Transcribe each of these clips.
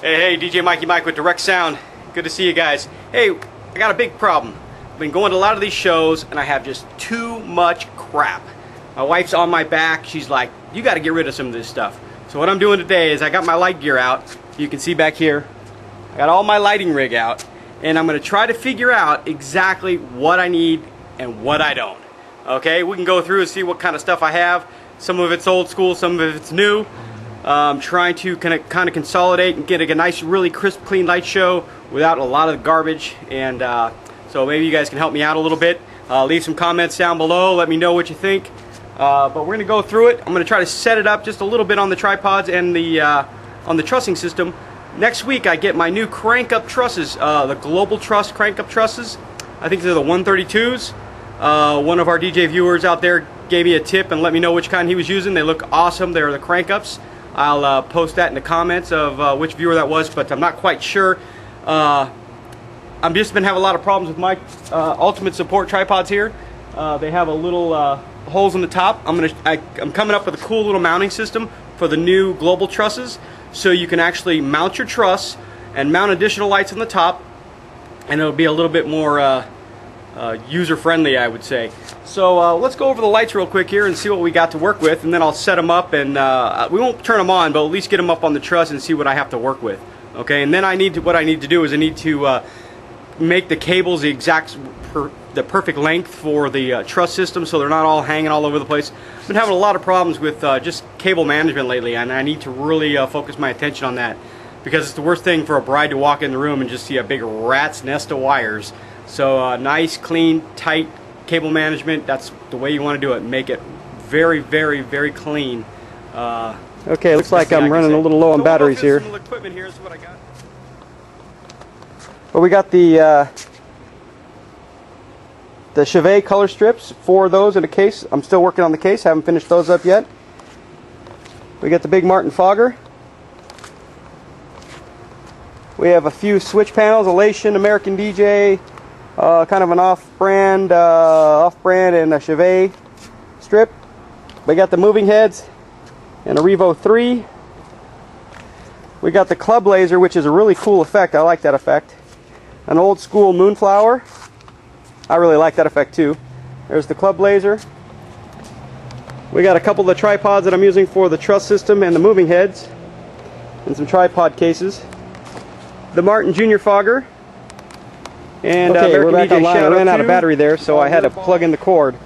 Hey, DJ Mikey Mike with Direct Sound. Good to see you guys. Hey, I got a big problem. I've been going to a lot of these shows and I have just too much crap. My wife's on my back. She's like, you got to get rid of some of this stuff. So what I'm doing today is I got my light gear out. You can see back here. I got all my lighting rig out and I'm going to try to figure out exactly what I need and what I don't. Okay, we can go through and see what kind of stuff I have. Some of it's old school, some of it's new. Trying to kind of consolidate and get a nice, really crisp, clean light show without a lot of garbage. And so maybe you guys can help me out a little bit. Leave some comments down below. Let me know what you think. But we're going to go through it. I'm going to try to set it up just a little bit on the tripods and the on the trussing system. Next week I get my new crank-up trusses, the Global Truss crank-up trusses. I think they're the 132s. One of our DJ viewers out there gave me a tip and let me know which kind he was using. They look awesome. They're the crank-ups. I'll post that in the comments of which viewer that was, but I'm not quite sure. I've just been having a lot of problems with my Ultimate Support tripods here. They have a little holes in the top. I'm coming up with a cool little mounting system for the new Global Trusses, so you can actually mount your truss and mount additional lights on the top, and it'll be a little bit more user-friendly, I would say. So let's go over the lights real quick here and see what we got to work with, and then I'll set them up, and we won't turn them on, but at least get them up on the truss and see what I have to work with. Okay, and then what I need to do is I need to make the cables the perfect length for the truss system, so they're not all hanging all over the place. I've been having a lot of problems with just cable management lately, and I need to really focus my attention on that, because it's the worst thing for a bride to walk in the room and just see a big rat's nest of wires. So nice, clean, tight cable management, that's the way you want to do it. Make it very, very, very clean. Okay, looks like I'm running a little low on batteries here. Some equipment here is what I got. Well, we got the Chevet color strips, 4 of those in a case. I'm still working on the case, haven't finished those up yet. We got the big Martin fogger. We have a few switch panels, Elation, American DJ, kind of an off-brand and a Chevet strip. We got the moving heads and a Revo 3. We got the club laser, which is a really cool effect. I like that effect. An old school moonflower. I really like that effect too. There's the club laser. We got a couple of the tripods that I'm using for the truss system and the moving heads, and some tripod cases. The Martin Junior fogger. And we're back online. I ran out of battery there, so I had to plug in the cord.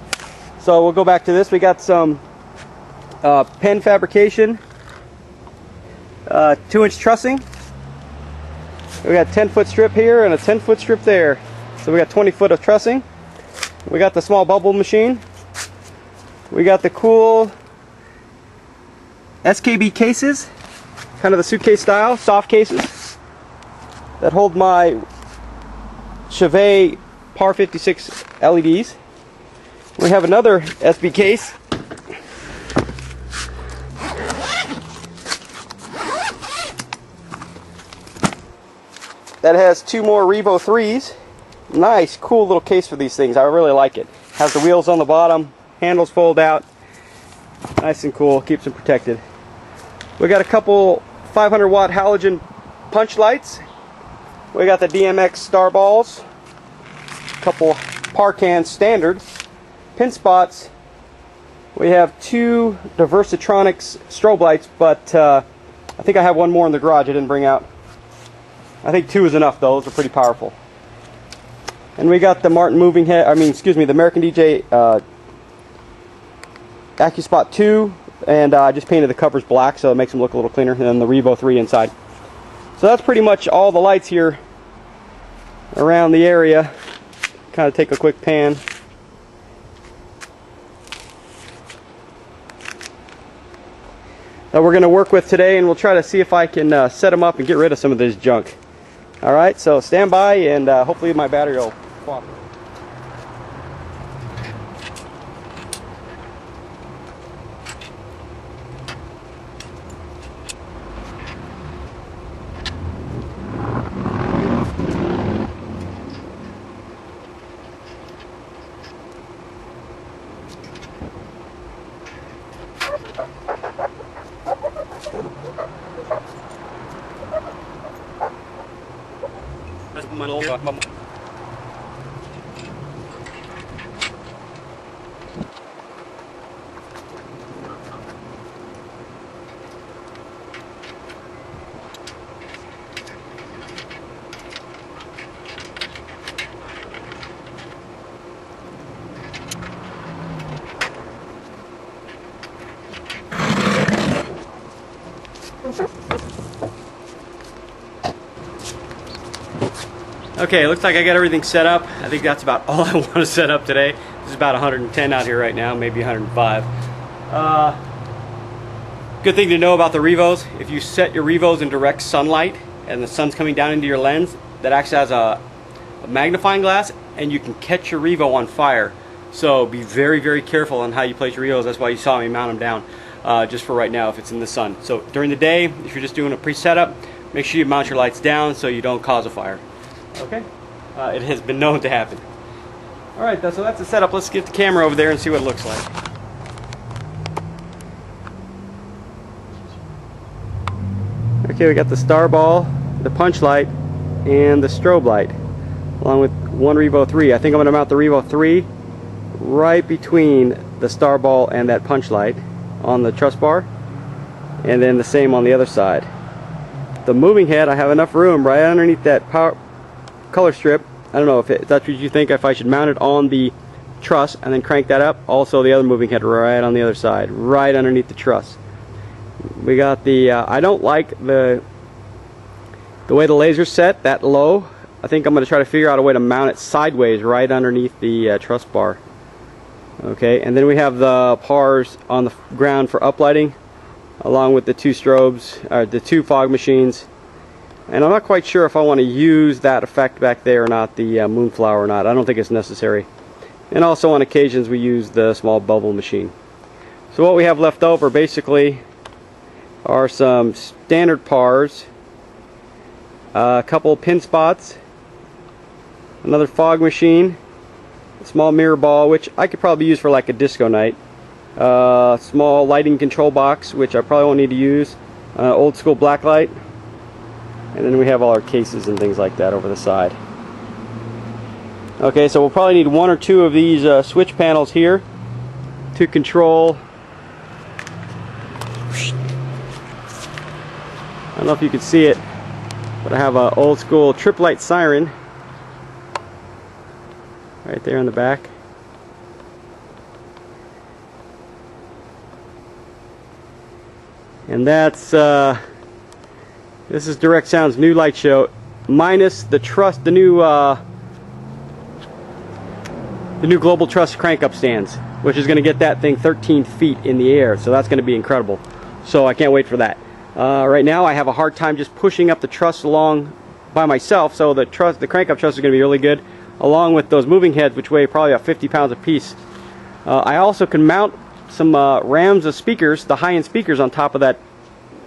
So we'll go back to this. We got some pen fabrication, 2-inch trussing. We got a 10-foot strip here and a 10-foot strip there. So we got 20 foot of trussing. We got the small bubble machine. We got the cool SKB cases, kind of the suitcase style, soft cases that hold my Chevet Par 56 LEDs. We have another SB case. That has 2 more Revo 3s. Nice, cool little case for these things. I really like it. Has the wheels on the bottom, handles fold out. Nice and cool, keeps them protected. We got a couple 500 watt halogen punch lights. We got the DMX star balls. A couple Parcan standard pin spots. We have 2 Diversitronics strobe lights, but I think I have one more in the garage I didn't bring out. I think 2 is enough though, those are pretty powerful. And we got the Martin moving head, the American DJ AccuSpot 2, and I just painted the covers black so it makes them look a little cleaner, and then the Revo 3 inside. So that's pretty much all the lights here around the area. Kind of take a quick pan. That we're going to work with today, and we'll try to see if I can set them up and get rid of some of this junk. Alright, so stand by, and hopefully my battery will cooperate. Okay, looks like I got everything set up. I think that's about all I want to set up today. It's about 110 out here right now, maybe 105. Good thing to know about the Revos, if you set your Revos in direct sunlight and the sun's coming down into your lens, that acts as a magnifying glass and you can catch your Revo on fire. So be very, very careful on how you place your Revos. That's why you saw me mount them down just for right now if it's in the sun. So during the day, if you're just doing a pre-setup, make sure you mount your lights down so you don't cause a fire. Okay, it has been known to happen. All right, so that's the setup. Let's get the camera over there and see what it looks like. Okay, we got the star ball, the punch light, and the strobe light, along with one Revo 3. I think I'm going to mount the Revo 3 right between the star ball and that punch light on the truss bar, and then the same on the other side. The moving head, I have enough room right underneath that power color strip. I don't know if that's what you think, if I should mount it on the truss and then crank that up. Also the other moving head right on the other side, right underneath the truss. We got the I don't like the way the laser's set that low. I think I'm going to try to figure out a way to mount it sideways right underneath the truss bar. Okay, and then we have the PARs on the ground for uplighting, along with the two strobes, or the two fog machines. And I'm not quite sure if I want to use that effect back there or not, the moonflower or not. I don't think it's necessary. And also on occasions we use the small bubble machine. So what we have left over basically are some standard PARs, a couple pin spots, another fog machine, a small mirror ball, which I could probably use for like a disco night, small lighting control box, which I probably won't need to use, old school black light. And then we have all our cases and things like that over the side. Okay, so we'll probably need one or two of these switch panels here to control. I don't know if you can see it, but I have an old school trip light siren right there in the back. And that's this is Direct Sound's new light show, minus the truss, the new global truss crank up stands, which is going to get that thing 13 feet in the air. So that's going to be incredible. So I can't wait for that. Right now I have a hard time just pushing up the truss along by myself. So the crank up truss is going to be really good, along with those moving heads, which weigh probably about 50 pounds a piece. I also can mount some rams of speakers, the high-end speakers, on top of that,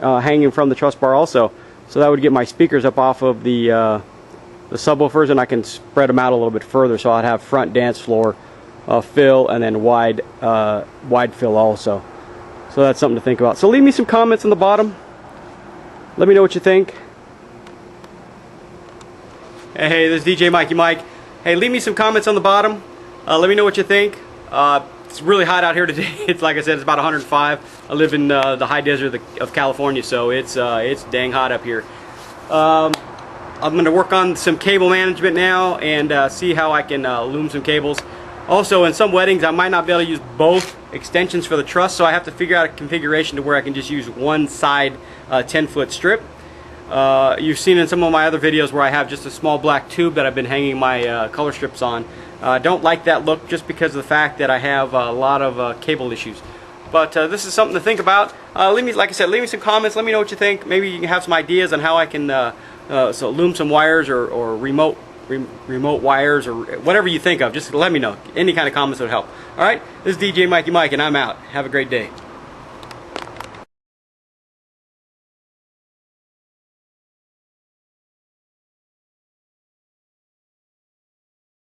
hanging from the truss bar also. So that would get my speakers up off of the subwoofers, and I can spread them out a little bit further, so I'd have front dance floor fill and then wide fill also. So that's something to think about. So leave me some comments on the bottom. Let me know what you think. Hey, this is DJ Mikey Mike. Hey, leave me some comments on the bottom. Let me know what you think. It's really hot out here today. It's like I said, it's about 105. I live in the high desert of California, so it's dang hot up here. I'm going to work on some cable management now and see how I can loom some cables. Also, in some weddings, I might not be able to use both extensions for the truss, so I have to figure out a configuration to where I can just use one side 10-foot strip. You've seen in some of my other videos where I have just a small black tube that I've been hanging my color strips on. Don't like that look just because of the fact that I have a lot of cable issues. But this is something to think about. Like I said, leave me some comments. Let me know what you think. Maybe you can have some ideas on how I can loom some wires or remote wires or whatever you think of. Just let me know. Any kind of comments would help. All right, this is DJ Mikey Mike, and I'm out. Have a great day.